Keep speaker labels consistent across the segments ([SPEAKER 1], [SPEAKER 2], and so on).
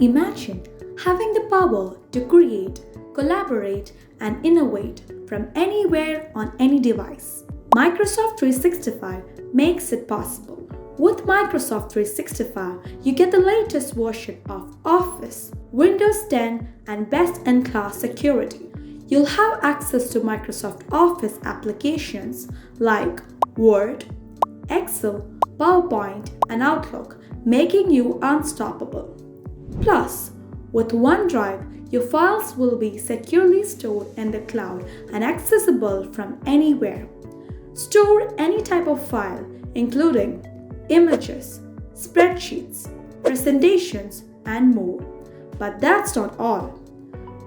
[SPEAKER 1] Imagine having the power to create, collaborate, and innovate from anywhere on any device. Microsoft 365 makes it possible. With Microsoft 365, you get the latest version of Office, Windows 10, and best-in-class security. You'll have access to Microsoft Office applications like Word, Excel, PowerPoint, and Outlook, making you unstoppable. Plus, with OneDrive, your files will be securely stored in the cloud and accessible from anywhere. Store any type of file, including images, spreadsheets, presentations, and more. But that's not all.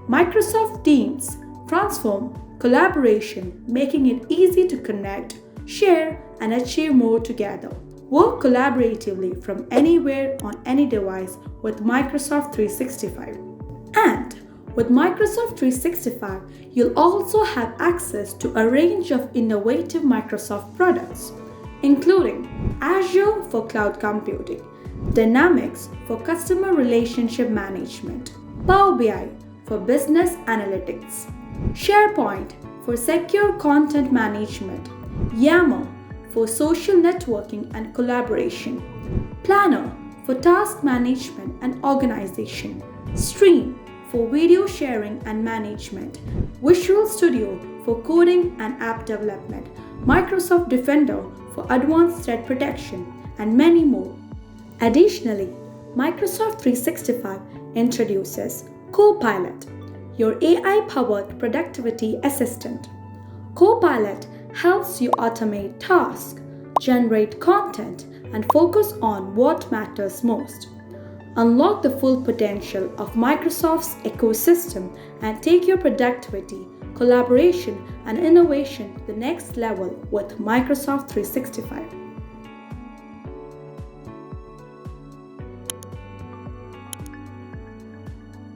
[SPEAKER 1] Microsoft Teams transforms collaboration, making it easy to connect, share, and achieve more together. Work collaboratively from anywhere on any device with Microsoft 365. And with Microsoft 365, you'll also have access to a range of innovative Microsoft products, including Azure for cloud computing, Dynamics for customer relationship management, Power BI for business analytics, SharePoint for secure content management, Yammer for social networking and collaboration, Planner for task management and organization, Stream for video sharing and management, Visual Studio for coding and app development, Microsoft Defender for advanced threat protection, and many more. Additionally, Microsoft 365 introduces Copilot, your AI-powered productivity assistant. Copilot helps you automate tasks, generate content, and focus on what matters most. Unlock the full potential of Microsoft's ecosystem and take your productivity, collaboration, and innovation to the next level with Microsoft 365.